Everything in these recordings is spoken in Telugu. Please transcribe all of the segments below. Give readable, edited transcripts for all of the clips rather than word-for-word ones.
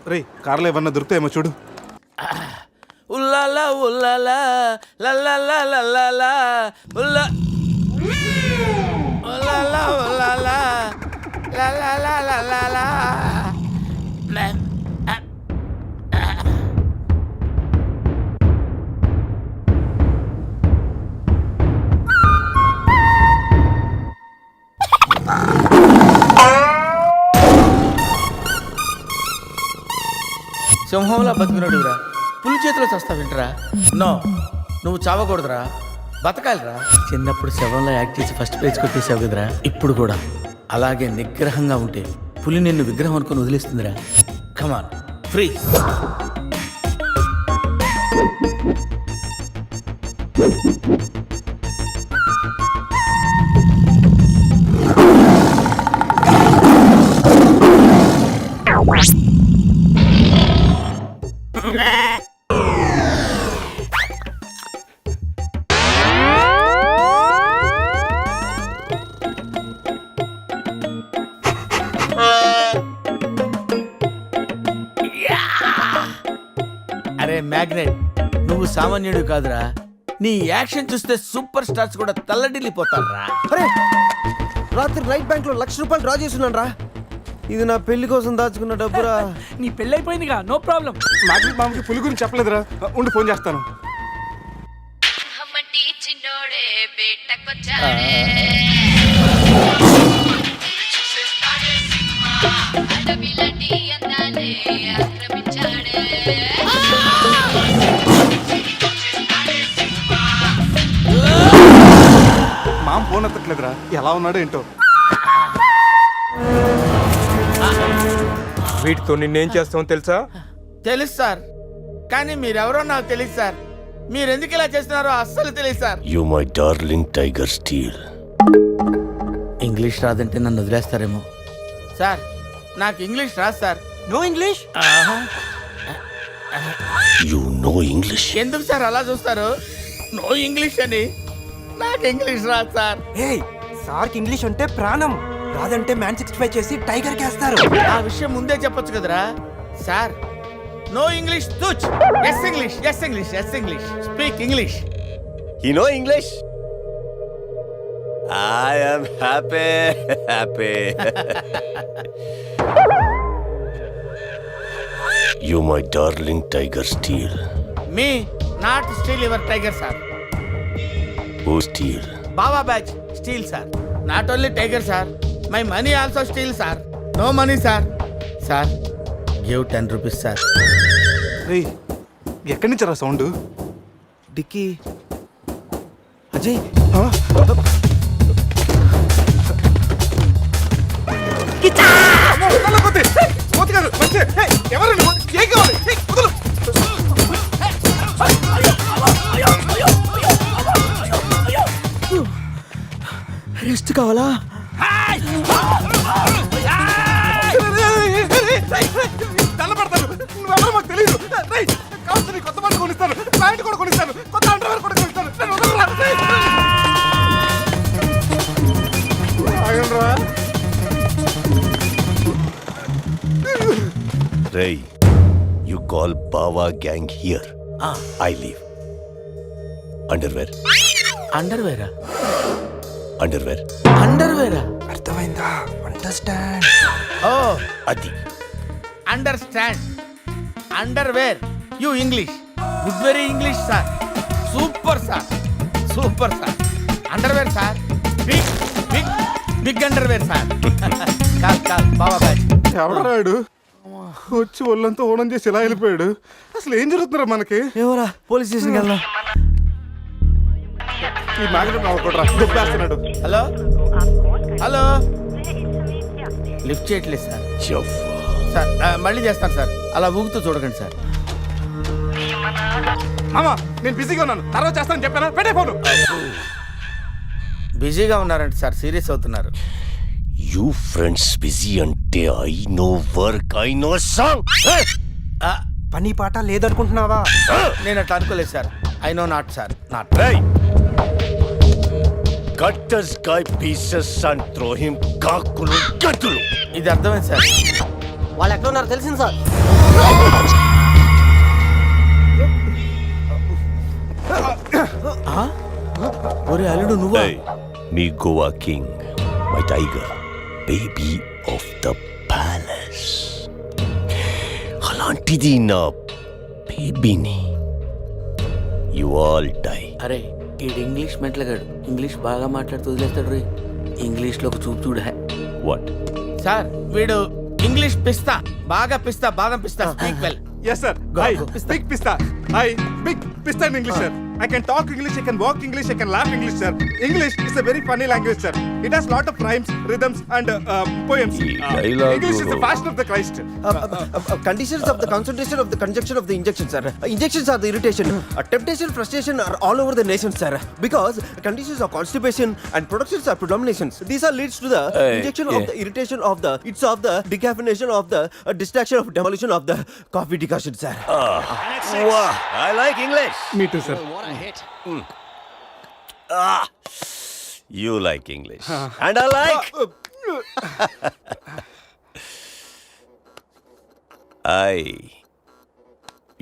రే కార్లో ఏమన్నా దొరుకుతాయేమో చూడు. ఉల్లాలా ఉల్లాలా లల్లాలా లల్లాలా ఉల్లా ఉల్లాలా ఉల్లాలా లల్లాలా లల్లాలా. సింహంలా బతికినోడురా పులి చేతిలో చస్తావింటరా? నో, నువ్వు చావకూడదురా, బతకాలిరా. చిన్నప్పుడు శవంలో యాక్ట్ చేసి ఫస్ట్ ప్రైజ్ కొట్టేసావు కదరా, ఇప్పుడు కూడా అలాగే నిగ్రహంగా ఉంటే పులి నిన్ను విగ్రహం అనుకుని వదిలేస్తుందిరా. కమాన్, ఫ్రీ. అరే మ్యాగ్నెట్, నువ్వు సామాన్యుడు కాదురా. నీ యాక్షన్ చూస్తే సూపర్ స్టార్స్ కూడా తల్లడిల్లిపోతారా. అరే రాత్రి రైట్ బ్యాంక్ లో ₹1,00,000 డ్రా చేస్తున్నాను రా. ఇది నా పెళ్లి కోసం దాచుకున్న డబ్బురా. నీ పెళ్ళి అయిపోయిందిగా, నో ప్రాబ్లం. మ్యాగ్నెట్ మామకి పులి గురించి చెప్పలేదురా. ఉండి ఫోన్ చేస్తాను. మామ ఫోన్ ఎత్తట్లేదురా. ఎలా ఉన్నాడో ఏంటో. వీటితో నిన్నేం చేస్తామో తెలుసా? తెలుసు సార్, కానీ మీరెవరో నాకు తెలియదు సార్. మీరు ఎందుకు ఇలా చేస్తున్నారో అస్సలు తెలియదు sir. You my darling tiger steel. English రాదంటే నన్ను వదిలేస్తారేమో సార్. నాకు ఇంగ్లీష్ రాదు sir. No English? You know English. ఎందుకు సార్ అలా చూస్తారు? నో ఇంగ్లీష్ అని. నాకు ఇంగ్లీష్ రాదు సార్. ఏయ్, సార్కి ఇంగ్లీష్ అంటే ప్రాణం. రాదంటే మ్యాన్ 65 చేసి టైగర్ కేస్తారు. ఆ విషయం ముందే చెప్పొచ్చు కదరా sir. No English touch. Yes English, yes English, yes English. Speak English. You know English? I am happy. You my darling tiger steel. Me not steal your tiger sir. Who steal? Baba batch steal sir. Not only tiger sir, my money also steal sir. No money sir. Sir give 10 rupees sir. రే ఎక్కడి నుంచి రా సౌండ్? డిక్కీ అజయ్. రెస్ట్ కావాలా? తెల్లబడతాను. నువ్వెవరో మాకు తెలియదు. కావచ్చు నీ కొత్త బట్టలు కొనిస్తాను, ప్యాంట్ కూడా కొనిస్తాను, కొత్త అండర్వేర్ కూడా కొనిస్తాను. Ray, you call Bawa gang here. I leave. Underwear. అండర్వేరా? Underwear. అండర్వేరా? అర్థమైందా? Understand. Oh Adi. Understand. Underwear. You English. Good very English sir. Super sir, super sir. Underwear sir. Big big big underwear sir. కాల్ కాల్ బాబా బ్యాచ్. ఎవడాడు వచ్చి ఒళ్ళంతా ఓనం చేసి ఇలా వెళ్ళిపోయాడు? అసలు ఏం జరుగుతున్నారా మనకి? ఏమోరా, పోలీస్ స్టేషన్కి వెళ్దాం. ఈ మ్యాగ్నెట్ కూడా దుబ్బేస్తున్నాడు. హలో హలో, లిఫ్ట్ చేయట్లేదు సార్. సార్ మళ్ళీ చేస్తాను సార్. అలా ఊగుతూ చూడకండి సార్. మామా నేను బిజీగా ఉన్నాను, తర్వాత చేస్తానని చెప్పాను. పెట్టే ఫోను. బిజీగా ఉన్నారంట సార్, సీరియస్ అవుతున్నారు. You friends busy ante I know work, I know song. పని పాట లేదనుకుంటున్నావా? నేను అట్లా అనుకోలేదు sir. I know not sir, not. Hey! Cut this guy pieces and throw him kakulu gatulu. ఇది అర్థమైంది సార్. వాళ్ళు ఎక్కడ ఉన్నారో తెలిసింది సార్. ఒరే అల్లుడు నువ్వా? Hey, me Goa king, my tiger, baby of the palace. అలాంటిది నా బేబీని. You all die. అరే ఈడు ఇంగ్లీష్ మెంట్లగాడు, ఇంగ్లీష్ బాగా మాట్లాడుతూ వదిలేస్తాడు రే. ఇంగ్లీష్లో ఒక చూపు చూడ. What? సార్ వీడు ఇంగ్లీష్ పిస్తా, బాగా పిస్తా, బాదం పిస్తా. Speak well. Yes, sir. I speak Pista. I speak Pista in English, sir. I can talk English, I can walk English, I can laugh English, sir. English is a very funny language, sir. It has lot of rhymes, rhythms, and poems. dialogue English is the bro. fashion of the Christ. Conditions of the concentration of the conjunction of the injection, sir. Injections are the irritation. Temptation, frustration are all over the nation, sir. Because conditions of constipation and productions are predominations. These are leads to the injection of the irritation of the, it's of the decaffeination of the distraction of demolition of the coffee decoction, sir. Wow, I like English. Me too, sir. You like English. And I like.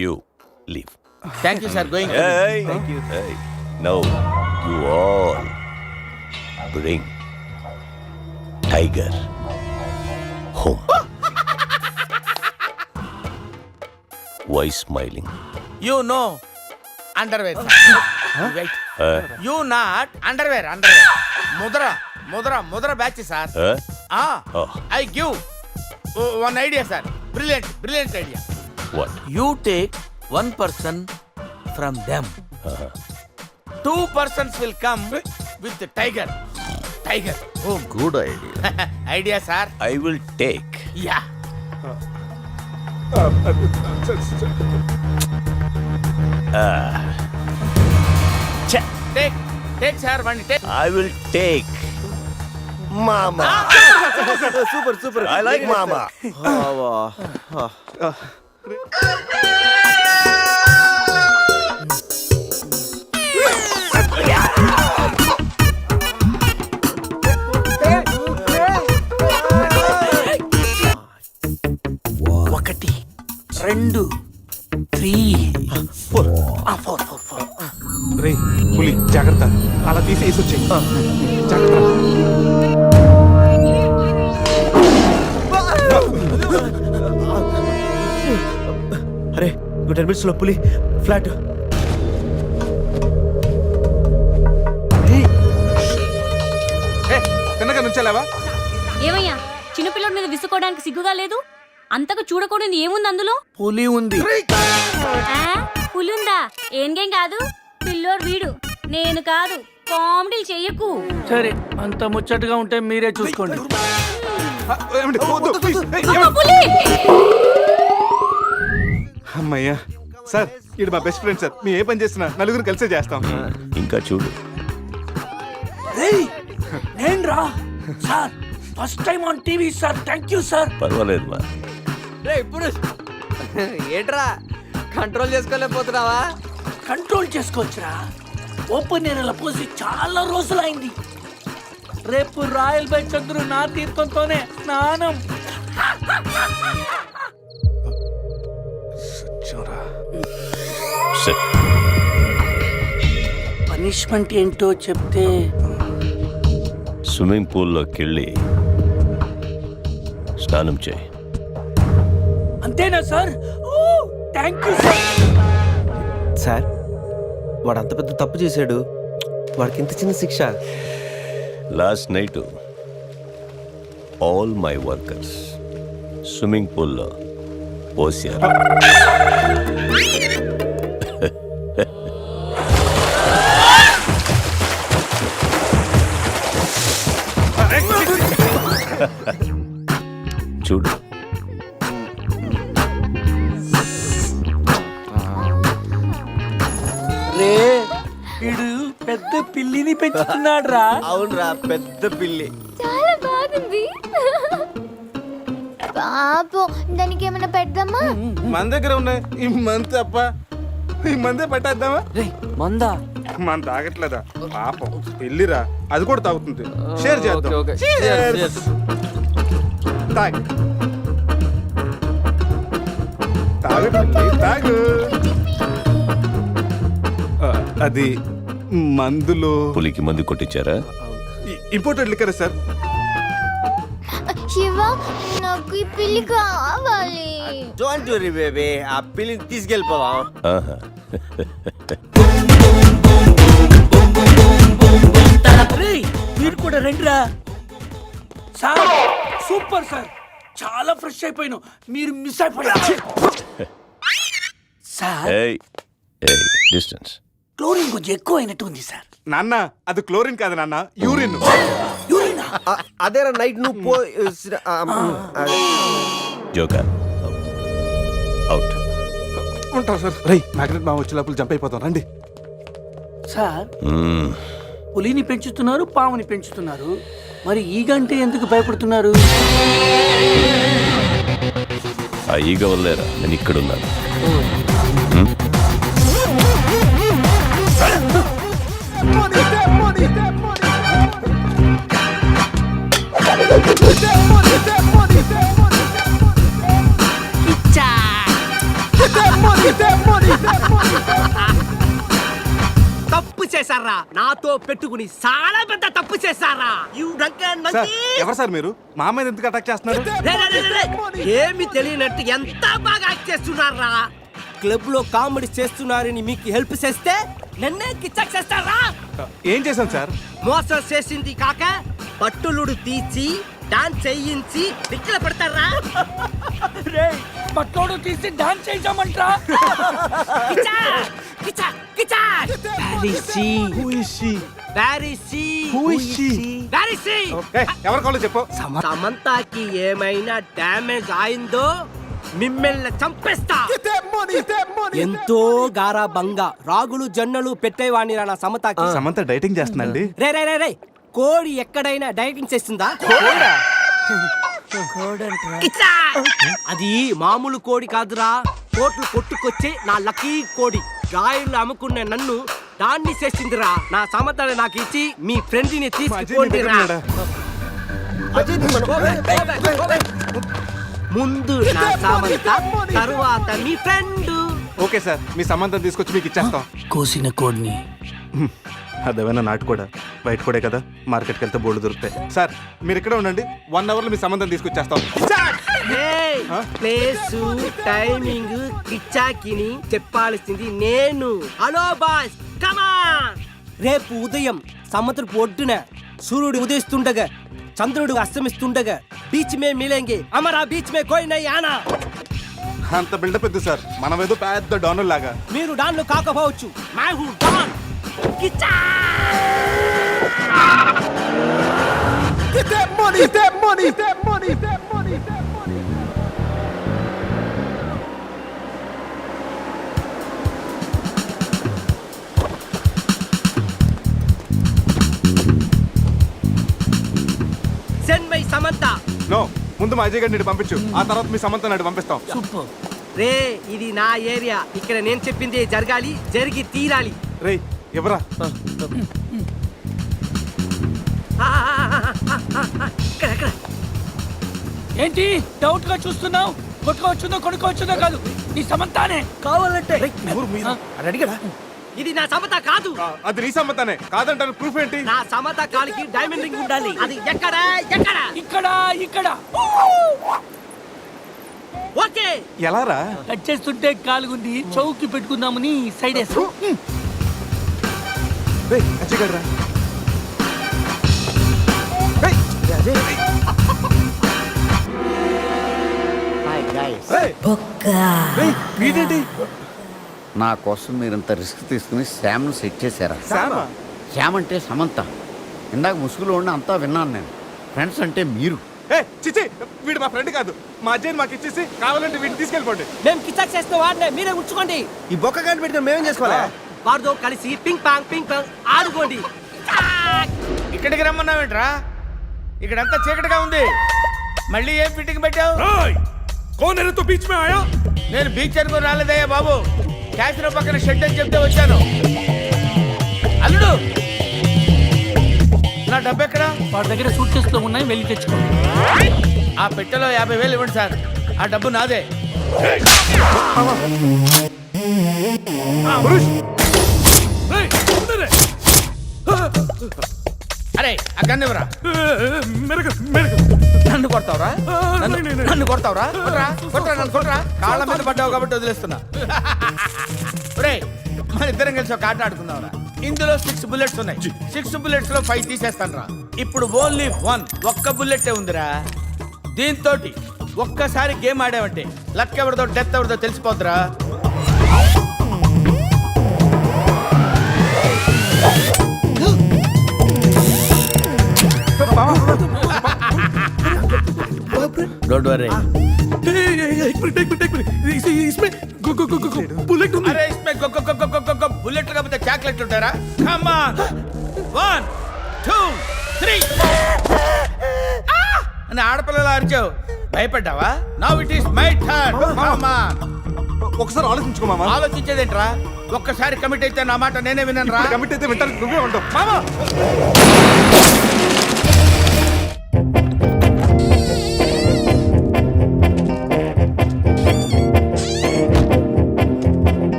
You leave. Thank you sir. Going. Hey, thank you. Hey, now you all bring Tiger home. Why smiling? You no underwear. Wait. You not underwear. Mudra batch sir. Huh? Oh. I give one idea sir. Brilliant idea. What? You take 1 person from them. 2 persons will come with tiger home. Good idea. Idea sir. I will take. Yeah. Take sir one take. I will take Mama. Super, super. I like Mama. ఒకటి 2 3 4 రే పులి జాగ్రత్త, అలా తీసి వేసి వచ్చాయి. జాగ్రత్త. అరే 10 minutes లో పులి ఫ్లాట్. తిన్నగా నుంచెలావా? ఏమయ్యా చిన్నపిల్లడి మీద విసుకోవడానికి సిగ్గుగా లేదు? అంతగా చూడకూడదు ఏముంది అందులో? పులి ఉంది. ఆ, పులుందా? ఏం కాదు, పిల్లోడు వీడు, నేను కాదు. కామెడీలు చెయ్యకు. సరే అంత ముచ్చటగా ఉంటే మీరే చూసుకోండి. ఏమండి? వద్దు, please. ఏయ్, అమ్మ, ఏమండి? పులి! అమ్మయ్యా సార్, ఇది మా బెస్ట్ ఫ్రెండ్ సార్. మేము ఏ పని చేస్తున్నా నలుగురు కలిసే చేస్తాం. ఇంకా చూడు. నేను రా sir, first time on TV sir. Thank you sir. పర్వాలేదు మా. ఏంట్రా కంట్రోల్ చేసుకోలేకపోతున్నావా? కంట్రోల్ చేసుకోవచ్చురా. ఓపెన్ ఏరియాలో పోసి చాలా రోజులైంది. రేపు రాయల్ బై చంద్రు నా తీర్థంతోనే స్నానం. Sit. పనిష్మెంట్ ఏంటో చెప్తే. స్విమ్మింగ్ పూల్లోకి వెళ్ళి స్నానం చేయి. అంతేనా సార్? Thank you sir. సార్ వాడు అంత పెద్ద తప్పు చేశాడు, వాడికి ఇంత చిన్న శిక్ష. Last night all my workers swimming పూల్లో పోసారు. చూడు. రే వీడు పెద్ద పిల్లిని పెంచుతున్నాడు రా. అవునరా, పెద్ద పిల్లి. చాలా బాగుంది. పాపం దానికి ఏమైనా పెడదామా? మన దగ్గర ఉన్నాయి ఈ మంత్ తప్ప. ఈ మందే పెట్టేద్దామా? మందా? మన తాగట్లేదా పాపం? పెళ్ళిరా, అది కూడా తాగుతుంది. షేర్ చేద్దాం. Cheers. తాగ్. తాగు పిల్లి, తాగు. అది మందులో పులికి మందు కొట్టించారా? Imported liquor sir. శివ నాకు ఈ పిల్లి కావాలి. డోంట్ వరీ బేబీ, ఆ పిల్లిని తీసుకెళ్ళిపోదాం. ఆహా. రేయ్, మీరు కూడా రండిరా. సార్ సూపర్ సార్, చాలా ఫ్రెష్ అయిపోయాను. మీరు మిస్ అయిపోయారు సార్. ఏయ్ ఏయ్ డిస్టెన్స్. క్లోరిన్ కొంచెం ఎక్కువ అయినట్టు ఉంది సార్. నాన్న అది క్లోరిన్ కాదు నాన్న, యూరిన్. యూరినా? అదేరా నైట్ నువ్వు పో. Joker out. ఉంటాం సార్. రై మ్యాగ్నెట్ మా వచ్చే లోపల జంప్ అయిపోతాం రండి. సార్ పులిని పెంచుతున్నారు, పాముని పెంచుతున్నారు, మరి ఈ గంటే ఎందుకు భయపడుతున్నారు? ఆ ఈగ వల్లేరా నేను ఇక్కడున్నాను. తప్పు చేశారా, నాతో పెట్టుకుని చాలా పెద్ద తప్పు చేశారా. సార్ ఎవరు సార్ మీరు? మా మీద ఎందుకు అటాక్ చేస్తున్నారు? ఏమి తెలియనట్టు ఎంత బాగా యాక్ట్ చేస్తున్నారా. క్లబ్ లో కామెడీ చేస్తున్నారని మీకు హెల్ప్ చేస్తే నన్నే కిచ్చక్ చేస్తారా. ఏం చేశాను సార్? మోసం చేసింది కాక పట్టులుడు తీసి డాన్స్ చేయించి దిక్కుల పెడతారా. పట్లోడు తీసి డాన్స్ చేద్దామంటా. ఎవరు కావాలో చెప్పు. సమంతాకి ఏమైనా డ్యామేజ్ అయిందో మిమ్మల్ని చంపేస్తా. ఎంతో గారాబంగా రాగులు జొన్నలు పెట్టేవాణి నా సమతాకి. సమంత డైటింగ్ చేస్తుందండి. రే రే రే రే, కోడి ఎక్కడైనా డైటింగ్ చేస్తుందా? కిచ్చా! అది మామూలు కోడి కాదురా, కోట్లు కొట్టుకొచ్చే నా లక్కీ కోడి. గాయలు అమ్ముకున్న నన్ను దాన్ని చేసిందిరా. నా సమతని నాకు ఇచ్చి మీ ఫ్రెండ్ ని తీసుకోండిరా. ముందు నా సమంత, తరువాత మీ ఫ్రెండ్. ఓకే సార్, మీ సంబంధం తీసుకొచ్చి మీకు ఇచ్చేస్తాం. కోసిన కోడిని అదేమైనా నాటు కూడా బయట కూడా కదా, మార్కెట్కి వెళ్తే బోర్డు దొరుకుతాయి. సార్ మీరు ఇక్కడే ఉండండి, 1 hour లో మీ సంబంధం తీసుకొచ్చేస్తాం. ప్లేసు టైమింగ్ కిచ్చాకిని చెప్పాల్సింది నేను. హలో బాస్, కమాన్. రేపు ఉదయం సముద్రపు ఒడ్డున సూర్యుడు ఉదయిస్తుండగా చంద్రుడు అస్తమిస్తుండగా బీచ్ మే మిలేంగే, అమరా బీచ్ మే కోయి నై ఆనా. అంత బిల్డప్ ఎద్దు సార్, మనం ఏదో పెద్ద డాను లాగా. మీరు డాన్లు కాకపోవచ్చు, మై హూ don. Kichcha! Get that money, get that money, get that money, get that money, get that money. Send my Samantha. No, ముందు మా అజయ్ గారిని పంపించు, ఆ తర్వాత మీ సమంత నాడు పంపిస్తాం. సూపర్. రే ఇది నా ఏరియా, ఇక్కడ నేను చెప్పింది జరగాలి, జరిగి తీరాలి. రే ఎవరా? ఏంటి డౌట్ గా చూస్తున్నావు? కొట్టుకోవచ్చుందో కొనుక్కోవచ్చుందో కాదు, నీ సమంతానే కావాలంటే. అడిగడా? ఇది నా సమత కాదు. అది నీ సమ్మతానే కాదంటారు, ప్రూఫ్ ఏంటి? నా సమత కాలికి డైమండ్ రింగ్ ఉండాలి. అది ఎక్కడ ఎక్కడ? ఇక్కడ ఇక్కడ. ఓకే. ఎలా రా? కట్ చేస్తుంటే కాలుగుంది, చౌకి పెట్టుకుందామని సైడ్ వేస్తా. రే అజయ్ గారు రా. వీడేంటి? నా కోసం మీరింత రిస్క్ తీసుకుని శ్యామ్ను సెట్ చేశారా? శామా? శ్యామ్ అంటే సమంత. ఇందాక ముసుగులో ఉండి అంతా విన్నాను నేను. ఫ్రెండ్స్ అంటే మీరు. చిచి, వీడు మా ఫ్రెండ్ కాదు. మా అజయ్ మాకు ఇచ్చేసి కావాలంటే వీడిని తీసుకెళ్ళిపోండి. మేము కిచాక్ చేస్తే వాడినే మీరే ఉంచుకోండి. ఈ బొక్క గాని పెట్టుకుని మేమేం చేసుకోవాలా? వాడితో కలిసి పింగ్ పాంగ్ ఆడుకోండి. ఇక్కడికి రమ్మన్నావేంట్రా? ఇక్కడంతా చీకటిగా ఉంది, మళ్ళీ ఏం ఫిట్టింగ్ పెట్టావు? నేను బీచ్ అనుకుని రాలేదయ్యా బాబు, క్యాసినో పక్కన షెడ్ అని చెప్తే వచ్చాను. అల్లుడు, నా డబ్బు ఎక్కడ? వాడి దగ్గర సూట్ కేసులో ఉన్నాయి, వెళ్ళి తెచ్చుకోండి. ఆ పెట్టెలో 50,000 ఇవ్వండి సార్, ఆ డబ్బు నాదే. పురుష్ అరే ఆ గన్నెవరా నన్ను కొడతావురా నన్ను కొడతావురా కొట్రా కొట్రా నన్ను కొట్రా కాళ్ళ మీద పడ్డావు కాబట్టి వదిలేస్తున్నా రే మన ఇద్దరం కలిసి ఒక ఆట ఆడుకుందాంరా ఇందులో 6 bullets ఉన్నాయి 6 bullets లో 5 తీసేస్తాను రా ఇప్పుడు ఓన్లీ 1 ఒక్క బుల్లెట్ ఉందిరా దీంతో ఒక్కసారి గేమ్ ఆడావంటే లక్ ఎవరిదో డెత్ ఎవరిదో తెలిసిపోద్దురా డోంట్ వరీ बुलेट अरे इसमें बुलेट का चॉकलेट ఉంటారా కమ్ ఆన్ 1 2 3 అని ఆడపిల్లలు అరిచావు భయపడ్డావా now it is my turn come on ఒకసారి ఆలోచించుకో మామ. ఆలోచించేదేంట్రా ఒక్కసారి కమిట్ అయితే నా మాట నేనే వినను రా కమిట్ అయితే వింటాను నువ్వే ఉంటావు మామ.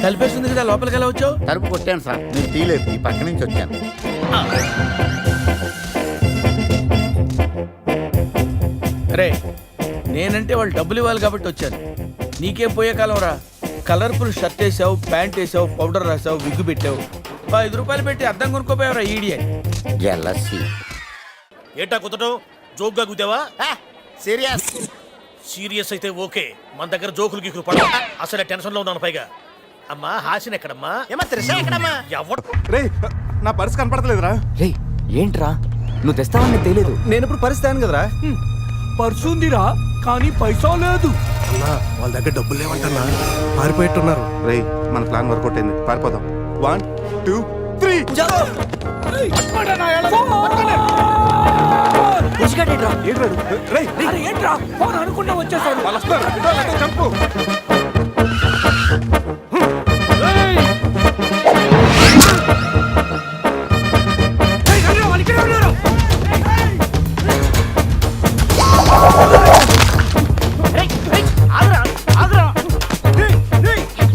కలిపేస్తుంది కదా లోపలికి ఎలా వచ్చావు తలుపు కొట్టాను సార్ నేను తీలేదు ఈ పక్క నుంచి వచ్చాను. రే నేనంటే వాళ్ళు డబ్బులు ఇవ్వాలి కాబట్టి వచ్చాను నీకేం పోయే కాలం రా కలర్ఫుల్ షర్ట్ వేసావు ప్యాంట్ వేసావు పౌడర్ రాసావు విగ్గు పెట్టావు 5 రూపాయలు పెట్టి అద్దం కొనుక్కోపోయావురా ఈడియట్ జెలసీ. ఏటా కుదటం జోక్గా కుదేవా సీరియస్. సీరియస్ అయితే ఓకే మన దగ్గర జోకులు గీకులు పడవు అసలే టెన్షన్ లో ఉన్నాను పైగా అమ్మా హాసిన్ ఎక్కడమ్మా ఎవడు రే నా పర్స్ కనపడతలేదురా. రే ఏంట్రా నువ్వు తెస్తావని తెలియదు. నేను ఇప్పుడు పరిస్థితి కదరా. పర్సుందిరా కానీ పైసా లేదు. వాళ్ళ దగ్గర డబ్బులు లేవంటన్నా పారిపోయేట్టున్నారు. రే మన ప్లాన్ వర్కౌట్ అయింది పారిపోదాం. 1 2 3 ఏంట్రా ఫోన్ అనుకున్నా వచ్చేసాడు. వాళ్ళు వస్తారు. చంపు.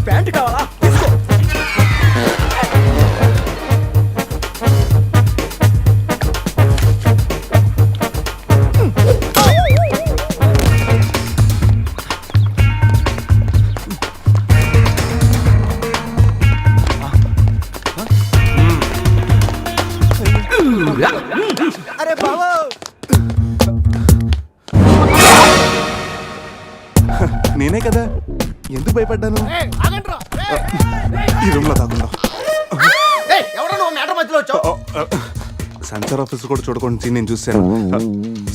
ప్యాంట్ కావాలా అరే బావా నేనే కదా ఎందుకు భయపడ్డాను. ఈ రూమ్ లో దాక్కుందా. ఎవరో నువ్వు మ్యాటర్ మధ్యలో వచ్చావు సెన్సార్ ఆఫీస్ కూడా చూడకుండా నేను చూశాను.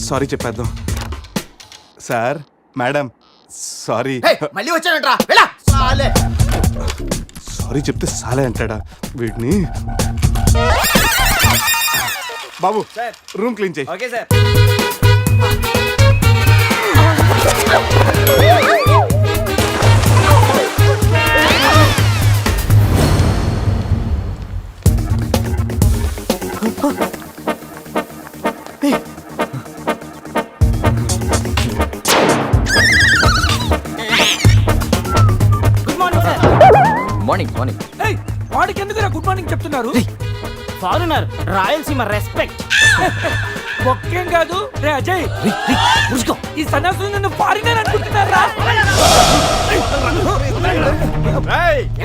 సారీ చెప్పేద్దాం. Sir madam sorry. మళ్ళీ వచ్చానంట్రా వెళ్ళా సాలే సారీ చెప్తే సాలే అంటాడా వీడిని. బాబు రూమ్ క్లీన్ చేయి. Okay sir. మార్నింగ్ వాడికి ఎందుకు గుడ్ మార్నింగ్ చెప్తున్నారు. Foreigner Rayalaseema respect. ఒక్కేం కాదు రే అజయ్ ఈ సన్యాసులు నిన్ను ఫారినర్ అనుకుంటున్నారా.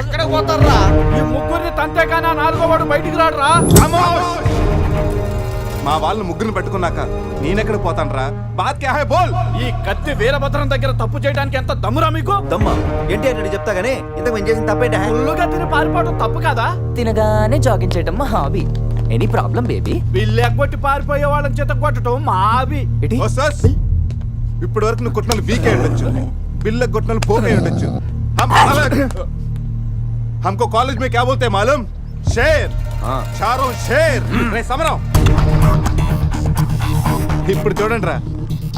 ఎక్కడ పోతారా ఈ ముగ్గురిని తంతేగానా 4వ వాడు బయటికి రాడురా. మా వాళ్ళని ముగ్గురిని పెట్టుకున్నాక నేనెక్కడ పోతాను రా. బాత్ క్యా హై బోల్. ఈ కత్తి వీరభద్రం దగ్గర తప్పు చేయడానికి ఎంత దమ్మురా మీకు. దమ్మా ఏంటి అంటే చెప్తా గానీ ఇంతకు మేము చేసిన తప్పేంట. ఫుల్లుగా తిని పారిపోవడం తప్పు కదా. తినగానే జాగింగ్ చేయడం మా hobby. Any problem baby? Bill ఎగ్గొట్టి పారిపోయే వాళ్ళని చేత కొట్టడం మా హాబీ. ఇప్పటి వరకు నువ్వు కొట్టిన బీకే ఉండొచ్చు, బిల్ల కొట్టిన పోకే ఉండొచ్చు. हमको कॉलेज में क्या बोलते हैं मालूम? शेर. चारों शेर. రే సమరం. ఇప్పుడు చూడండి రా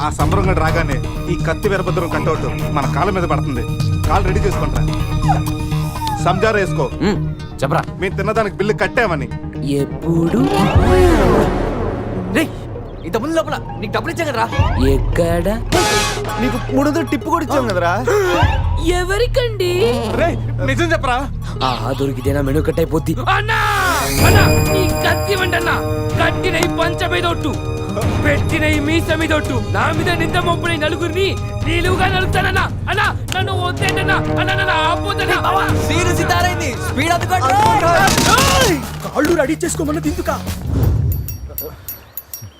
ఆ సమరం గడు రాగానే ఈ కత్తి వీరభద్రం కట్అవుట్ మన కాళ్ళ మీద పడుతుంది. కాళ్ళు రెడీ చేసుకుంటారా. సంజారా వేసుకో. చెప్పరా మేము తిన్నదానికి బిల్లు కట్టామని. ఎప్పుడు ఇంత ముందు లోపల నీకు డబ్బులు ఇచ్చా కదరా. ఎక్కడ నీకు 300 టిప్ కూడా ఇచ్చాం కదరా. ఎవరికండి? రే నిజం చెప్పరా? దొరికితేనా మెను కట్ అయిపోద్ది. అన్నా అన్నా ఈ కత్తి వండన్నా, కట్టిన ఈ పంచ మీదొట్టు, పెట్టిన ఈ మీస మీదొట్టు, నా మీద నింద మొప్పుని నలుగురిని నీలుగా నలుగుతానన్నా. అన్నా నన్ను వద్దేంటన్నా, అన్నా నన్ను ఆపోదన్నా. సీను సితారైంది, స్పీడ్ అందుకోండి. కాళ్ళు రెడీ చేసుకోమన్నది ఎందుకా?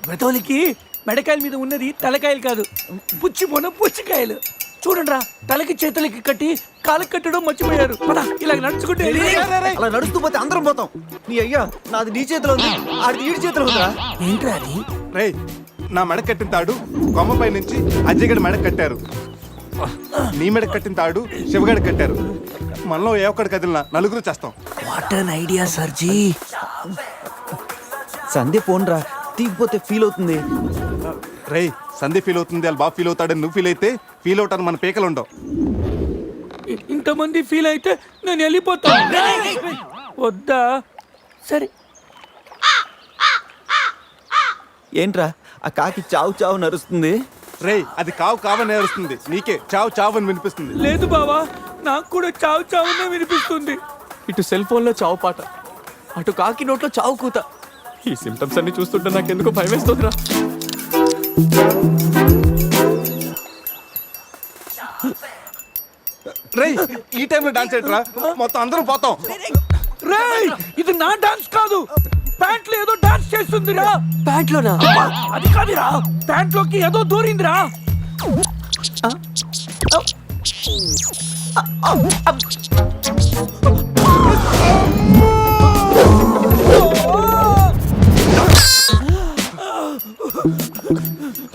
బ్రతోలికి మెడకాయల మీద ఉన్నది తలకాయలు కాదు, పుచ్చికాయలు. చూడండి రా, తలకి చేతులకి కట్టి కాళ్ళకి కట్టడం మర్చిపోయారు. ఇలా నడుచుకుంటే అలా నడుస్తూ పోతే అందరం పోతాం. నీ అయ్యా నాది నీ చేతిలో ఉంది, ఆడిది ఈడి చేతిలో ఉందిరా. ఏంట్రా అది? రే నా మెడ కట్టిన తాడు కొమ్మపై నుంచి అజయ్ గడి మెడ కట్టారు. నీ మెడ కట్టిన తాడు శివగడి కట్టారు. మనలో ఏ ఒక్కడి కదిలినా నలుగురు చేస్తాం. వాట్ అన్ ఐడియా సర్జీ. సంధ్య ఫోన్ రా, తీగిపోతే ఫీల్ అవుతుంది. రే సంధి ఫీల్ అవుతుంది, వాళ్ళు బాగా ఫీల్ అవుతాడని నువ్వు ఫీల్ అయితే ఫీల్ అవుతాను మన పేకలు ఉండవు. ఇంతమంది ఫీల్ అయితే నేను వెళ్ళిపోతాను. వద్దా? సరే. ఏంట్రా ఆ కాకి చావు చావు నరుస్తుంది? రే అది కావు కావని ఏడుస్తుంది, నీకే చావు చావు అని వినిపిస్తుంది. లేదు బావా, నాకు కూడా చావు చావునే వినిపిస్తుంది. ఇటు సెల్ ఫోన్ లో చావు పాట, అటు కాకి నోట్లో చావు కూత. ఈ సిమ్టమ్స్ అన్ని చూస్తుంటే నాకెందుకో భయం వేస్తుందిరా. రే ఈ టైంలో డాన్స్ ఏంట్రా? మొత్తం అందరం పోతాం. రేయ్ ఇది నా డాన్స్ కాదు, ప్యాంట్లో ఏదో డాన్స్ చేస్తుందిరా. ప్యాంట్లోనా? అది కాదురా, ప్యాంట్లోకి ఏదో దూరిందిరా.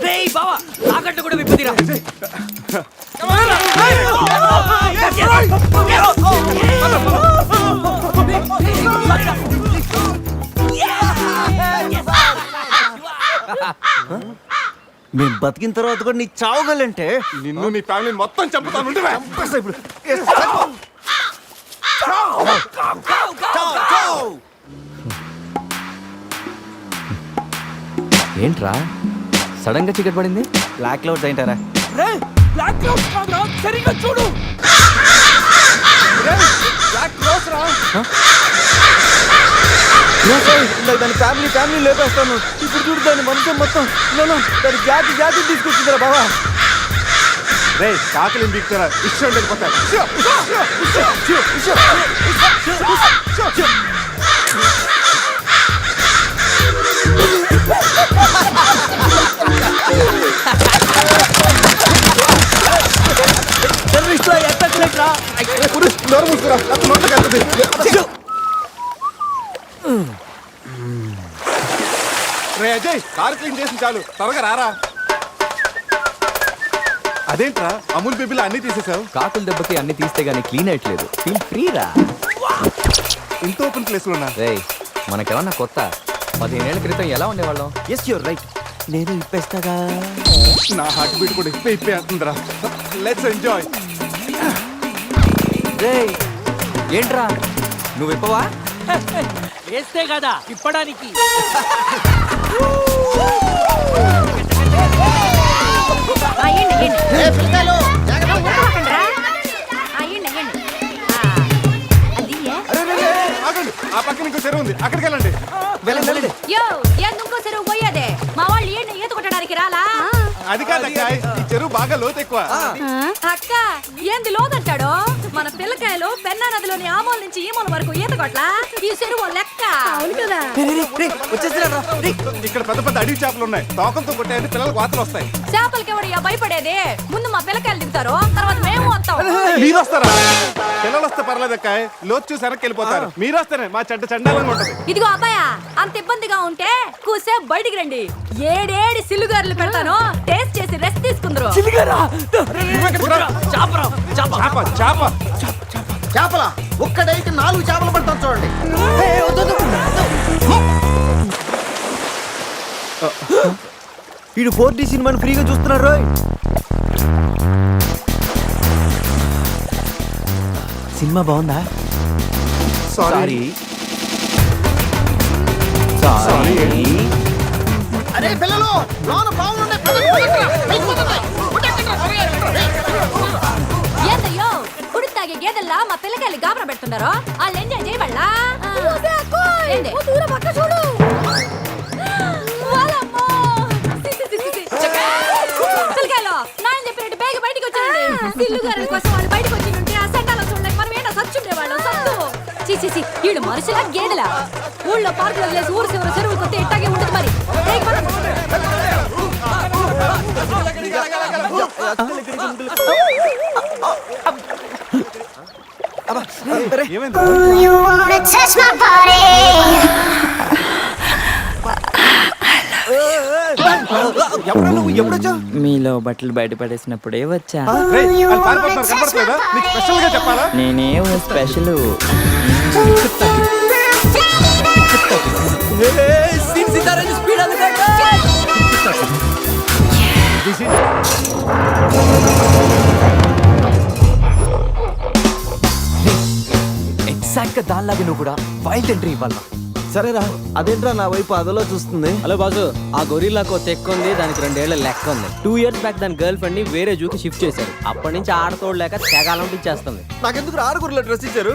రేయ్ బావా, తాకట్టు కూడా విప్పుదిరా. మేము బతికిన తర్వాత కూడా నీ చావుగలంటే నిన్ను నీ ఫ్యామిలీని మొత్తం చంపుతాను. ఉండువే. ఏంట్రా సడన్ గా చీకటి పడింది? బ్లాక్ క్లౌడ్స్ ఏంటారా? రేయ్ బ్లాక్ క్లౌడ్స్ కాదురా, సరిగ్గా చూడు. దాని ఫ్యామిలీ లేపేస్తాను. ఇప్పుడు చూడు దాని మనసు మొత్తం దాని జాతి తీసుకొచ్చిందిరా బాబా. రే కాకలిని దిగుతారా ఇష్టం వెళ్ళిపోతారు. రే అజయ్ కార్ క్లీన్ చేసి చాలు, త్వరగా రారా. అదేంట్రా అమూల్ బేబీలో అన్ని తీసేసావు? కాకుల దెబ్బకి అన్ని తీస్తే గానీ క్లీన్ అయ్యట్లేదు. ఫీల్ ఫ్రీ రా. ఇంత ఓపెన్ ప్లేస్ లో ఉన్నా. రేయ్ మనకేమన్నా కొత్త? 15 ఏళ్ల క్రితం ఎలా ఉండేవాళ్ళం? Yes you're right. నేను ఇప్పేస్తాగా. నా హార్ట్ బీట్ కూడా ఇప్పే అంటుందిరా. Let's enjoy. రేయ్ ఏంట్రా నువ్వు ఇప్పవా? వేస్తే కదా ఇప్పడానికి. ఆగండి, ఆ పక్కన ఇంకో చెరువు ఉంది, అక్కడికి వెళ్ళండి. ఎందుకో చెరువు పోయేదే? మా వాళ్ళు ఏంటి ఈత కొట్టడానికి రాలా? అది కాదక్క, ఈ చెరువు బాగా లోతు ఎక్కువ. అక్క ఏంది లోదంటాడు? మన పిల్లకాయలు పెన్నా నదిలోని ఆ మూల నుంచి ఈ మూల వరకు ఈత కొట్లా. ఈ చెరువు లెక్క. అవును కదా. ఇక్కడ పెద్ద పెద్ద అడవి చేపలు ఉన్నాయి, తోకంతో కొట్టాయంటే పిల్లలకు వాతలు వస్తాయి. చేపలకి ఎవడయ్యా భయపడేది? ముందు మా పిల్లకాయలు దిగుతారు, తర్వాత మేము వస్తాం. మీరు వస్తారా? పిల్లలు వస్తే పర్లేదక్క, లోతు చూసి వెనక్కి వెళ్ళిపోతారు. మీరు వస్తేనే మా చెడ్డ చండాలంగా ఉంటది. ఇదిగో అబ్బాయా, అంత ఇబ్బందిగా ఉంటే కూసే బయటికి రండి. ఏడేడి సిల్లుగారులు పెడతాను, టేస్ట్ చేసి రెస్ట్ తీసుకుందరు. చేపల ఒక్కడైతే 4 చేపలు పడతాను చూడండి. వీడు 4D సినిమాని ఫ్రీగా చూస్తున్నారు. సినిమా బాగుందా? సారీ. అరే పిల్లలు లోన బాగుండే ఏందయ్యో కుడి తాగే గేదెల్లా మా పిల్లకాయలు గాబరా పెడుతున్నారో వాళ్ళు ఎంజాయ్ చేయబడలా ఏంది? చూడు వాళ్ళమ్మో. పిల్లకాయలు నాయన చెప్పినట్టు బేగ బయటికి వచ్చేయండి. సిల్లు గారి కోసం వాళ్ళు బయటకు వచ్చి ఉంటే ఆ సెంటాలో చూడలేక మనం ఏంటో సచ్చుండే వాళ్ళు సత్తు. చీ వీళ్ళు మనుషులా గేదెలా? ఊళ్ళో పార్కులు వదిలేసి ఊరు చివరి చెరువులు కొత్త ఇట్టాగే ఉంటుంది మరి. ఎవరు నువ్వు ఎప్పుడొచ్చా? మీలో బట్టలు బయట పడేసినప్పుడే వచ్చా. రేయ్, వాళ్ళు పారిపోతున్నారు, కనపడట్లేదా? నీకు స్పెషల్ గా చెప్పాలా? నేనేం స్పెషల్. ఎగ్జాక్ట్ గా దానిలాగే నువ్వు కూడా వైల్డ్ ఎంట్రీ ఇవ్వాలా? సరేరా, అదేంట్రా నా వైపు అదలో చూస్తుంది. హలో బాసు, ఆ గొరిల్లాకు తెక్క ఉంది, దానికి 2 ఏళ్ల లెక్క ఉంది. 2 years బ్యాక్ దాని గర్ల్ ఫ్రెండ్ ని వేరే జూకి షిఫ్ట్ చేశారు. అప్పటి నుంచి ఆడతోడలేక తెగాలం ఇచ్చేస్తుంది. నాకెందుకు ఆరుగురులో డ్రెస్ ఇచ్చారు?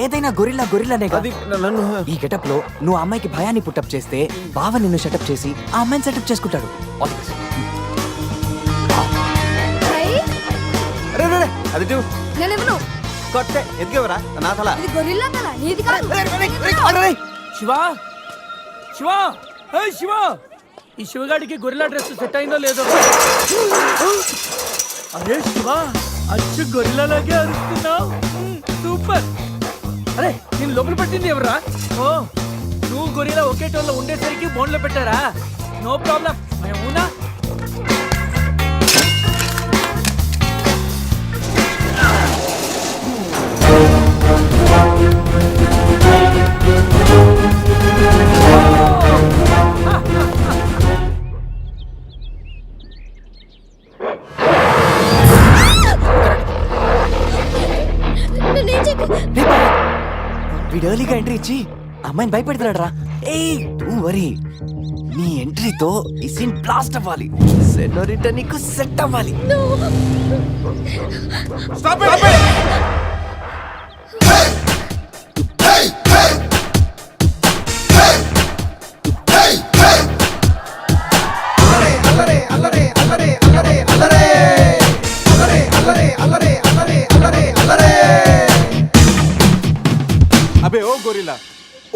ఏదైనా గొరిల్లానే అది నన్ను ఈ గెటప్ లో నువ్వు అమ్మాయికి భయాన్ని పుట్టప్ చేస్తే బావ నిన్ను సెటప్ చేసి ఆ అమ్మాయిని సెటప్ చేసుకుంటాడు. రే రే రే, అది టూ నేనేమను కొట్టే ఎదిగేవరా నా తల. ఇది గొరిల్లా కదా నీది కాదు. శివా శివా ఏయ్ శివా, ఈ శివగాడికి గొరిల్లా డ్రెస్ సెట్ అయిందో లేదో. అరే శివా, అచ్చు గొరిల్లాలాగే అరుస్తున్నావు. సూపర్. అరే నేను లోపల పట్టింది ఎవరా? ఓ నువ్వు గొరిల్లా ఒకే టోన్లో ఉండేసరికి బోన్లో పెట్టారా? నో ప్రాబ్లం, అవునా? వీడు ఎర్లీగా ఎంట్రీ ఇచ్చి అమ్మాయిని భయపెడతాడు రా. ఏయ్ డోంట్ వరీ, నీ ఎంట్రీతో ఈ సీన్ బ్లాస్ట్ అవ్వాలి. సెనోరిటా నీకు సెట్ అవ్వాలి. Stop it! అబే ఓ గొరిల్లా,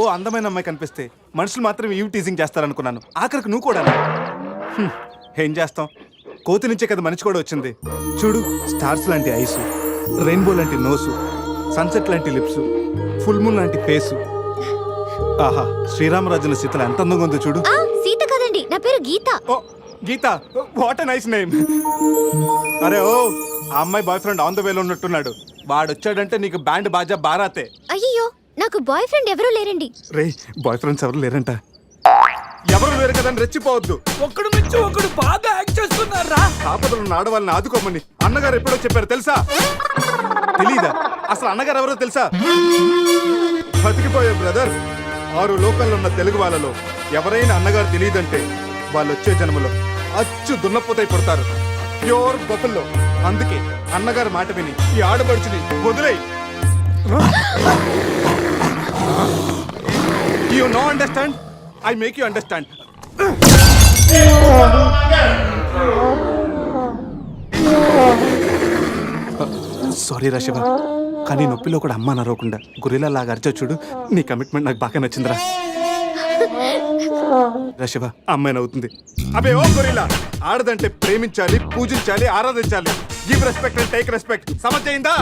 ఓ అందమైన అమ్మాయి కనిపిస్తే మనుషులు మాత్రం ఈవ్ టీజింగ్ చేస్తారనుకున్నాను. ఆఖరికి నువ్వు కూడా. ఏం చేస్తాం, కోతి నుంచే కదా మనిషి కూడా వచ్చింది. చూడు, స్టార్స్ లాంటి ఐసు, రెయిన్బో లాంటి నోసు, సన్సెట్ లాంటి లిప్స్, ఫుల్ మూన్ లాంటి ఫేసు. ఆహా, శ్రీరామరాజుల సీతలు ఎంత అందంగా ఉందో చూడు. సీత కదండి, నా పేరు గీత. ఓ గీత, వాట్ ఎ నైస్ నేమ్. అరే ఓ, ఆ అమ్మాయి బాయ్ ఫ్రెండ్ ఆన్ ద వేలో ఉన్నట్టున్నాడు. వాడొచ్చాడంటే నీకు బ్యాండ్ బాజా బారాతే. అయ్యో, నాకు బాయ్ ఫ్రెండ్ ఎవరూ లేరండి. రే, బాయ్ ఫ్రెండ్స్ ఎవరు లేరంట. ఎవరు లేరు కదా అని రెచ్చిపోవద్దు. ఒక్కడు మించి ఒకడు బాగా యాక్ట్ చేస్తున్నారా? ఆపదలు ఉన్న ఆడవాళ్ళని ఆదుకోమని అన్నగారు ఎప్పుడో చెప్పారు తెలుసా? తెలీదా? అసలు అన్నగారు ఎవరో తెలుసా? బతికిపోయే బ్రదర్, 6 లోకంలో ఉన్న తెలుగు వాళ్ళలో ఎవరైనా అన్నగారు తెలియదంటే వాళ్ళు వచ్చే జన్మలో అచ్చు దున్నపోతై పుడతారు. ప్యూర్ బొఫల్లో. అందుకే అన్నగారు మాట విని ఈ ఆడపడుచుని వదిలేయి. You know understand? I make you understand. Sorry రా శివ, కానీ నొప్పిలో కూడా అమ్మ నరవకుండా గురిలా లాగా అరిచా చూడు. నీ కమిట్మెంట్ నాకు బాగా నచ్చిందిరా. రా శివ, అమ్మాయి నవ్వుతుంది. అబే ఓ గురిలా, ఆడదంటే ప్రేమించాలి, పూజించాలి, ఆరాధించాలి. Give respect and take respect. సమర్థయిందా?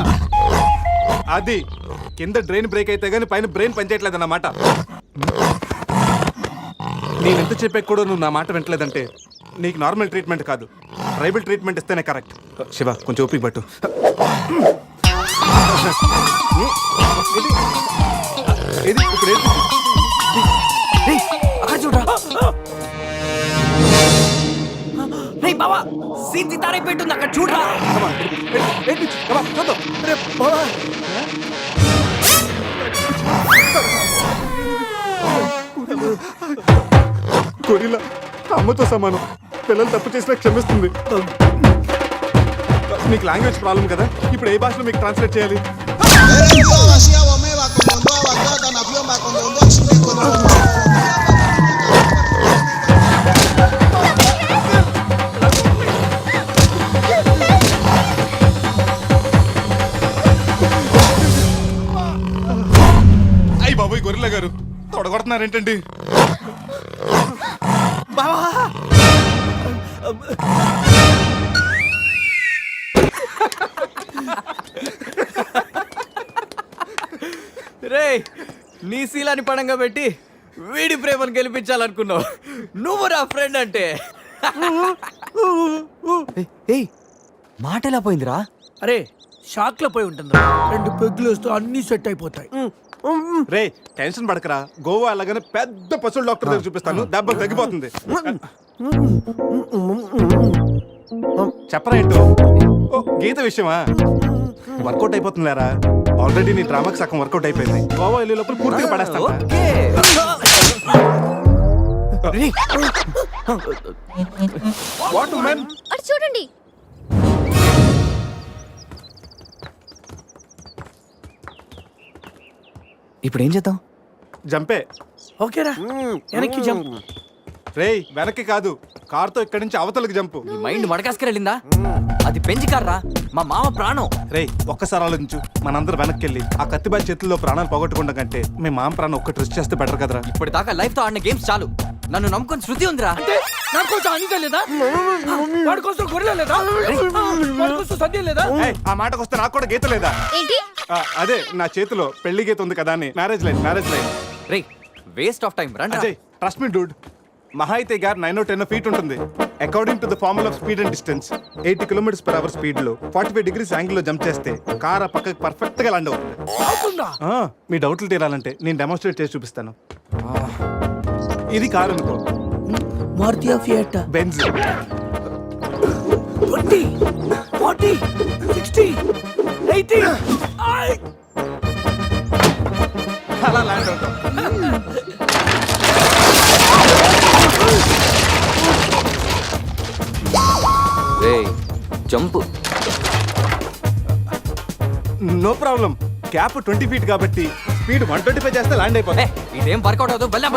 అది కింద డ్రైన్ బ్రేక్ అయితే గానీ పైన బ్రెయిన్ పనిచేయట్లేదు అన్నమాట. నేను ఎంత చెప్పాక కూడా నువ్వు నా మాట వింటలేదంటే నీకు నార్మల్ ట్రీట్మెంట్ కాదు, ట్రైబల్ ట్రీట్మెంట్ ఇస్తేనే కరెక్ట్. శివ, కొంచెం ఓపిక పట్టు. ఇది ఇప్పుడు చూడరా బావా, సీన్ సితారే పెట్టుంది అక్కడ చూడరా. గొరిల్లా అమ్మతో సమానం. పిల్లలు తప్పు చేసినా క్షమిస్తుంది. మీకు లాంగ్వేజ్ ప్రాబ్లం కదా, ఇప్పుడు ఏ భాషలో మీకు ట్రాన్స్లేట్ చేయాలి? అయ్యి బాబోయ్ గొరిల్లా గారు తొడగొడుతున్నారేంటండి? రే నీ శీలాన్ని పడంగా పెట్టి వీడి ప్రేమను గెలిపించాలనుకున్నావు. నువ్వు నా ఫ్రెండ్ అంటే. ఏయ్ మాట ఎలా పోయిందిరా? అరే షాక్ లో పోయి ఉంటుంది. 2 పెగ్గులు వేస్తూ అన్ని సెట్ అయిపోతాయి. రే టెన్షన్ పడకరా, గోవా అలాగనే పెద్ద పశువుల డాక్టర్ దగ్గర చూపిస్తాను, దెబ్బ తగ్గిపోతుంది. చెప్పరా ఏంటో? ఓ గీత విషయమా? వర్కౌట్ అయిపోతుందిలేరా, ఆల్రెడీ నీ డ్రామాకి సగం వర్కౌట్ అయిపోయింది. గోవా వెళ్ళే లోపల పూర్తిగా పడేస్తాను. ఓకే. రేయ్, వాట్ ఉమెన్? అటు చూడండి. ఇప్పుడు ఏం చేద్దాం? జంపే. ఓకేరా వెనక్కి జంప్. రేయ్ వెనక్కి కాదు, కార్తో ఇక్కడి నుంచి అవతలకి జంపు. నీ మైండ్ మడకాసుకెళ్ళిందా? అది పెంచి కార్రా, మా మామ ప్రాణం. రేయ్ ఒక్కసారి ఆలోచించు, మనందరం వెనక్కి వెళ్ళి ఆ కత్తిబాయి చేతుల్లో ప్రాణాలు పోగొట్టుకుంటాం కంటే మీ మామ ప్రాణం ఒక్కటి రిస్క్ చేస్తే బెటర్ కదరా. ఇప్పటిదాకా లైఫ్ తో ఆడిన గేమ్స్ చాలు. నన్ను నమ్ముకొని శృతి ఉందిరా. నా కోసం అనిత లేదా? వాడి కోసం గొర్రె లేదా? వాడి కోసం సద్య లేదా? ఏయ్, ఆ మాటకు వస్తే నాకు కూడా గీత లేదా? ఏంటి? అదే నా చేతిలో పెళ్లి గీత ఉంది కదా అని. Marriage line. రేయ్ వేస్ట్ ఆఫ్ టైం రండి. అజయ్ ట్రస్ట్ మీ డూడ్, మహా అయితే గారు 9 or 10 feet ఉంటుంది. According to the formula of speed and distance 80 km/h speed లో 45 degrees యాంగిల్ లో జంప్ చేస్తే కార్ ఆ పక్కకి పర్ఫెక్ట్ గా ల్యాండ్ అవుతుంది. మీ డౌట్లు తీరాలంటే నేను డెమోన్స్ట్రేట్ చేసి చూపిస్తాను. ఇది కారు అనుకో, మారుతి ఫియట్. బెంజ్. 20 40 60 80 అలా ల్యాండ్ అవుతాం. రేయ్ jump. No problem, cap 20 feet కాబట్టి స్పీడ్ 125 చేస్తే ల్యాండ్ అయిపోతుంది. ఇదేం వర్కౌట్ అవుతుంది. బల్లా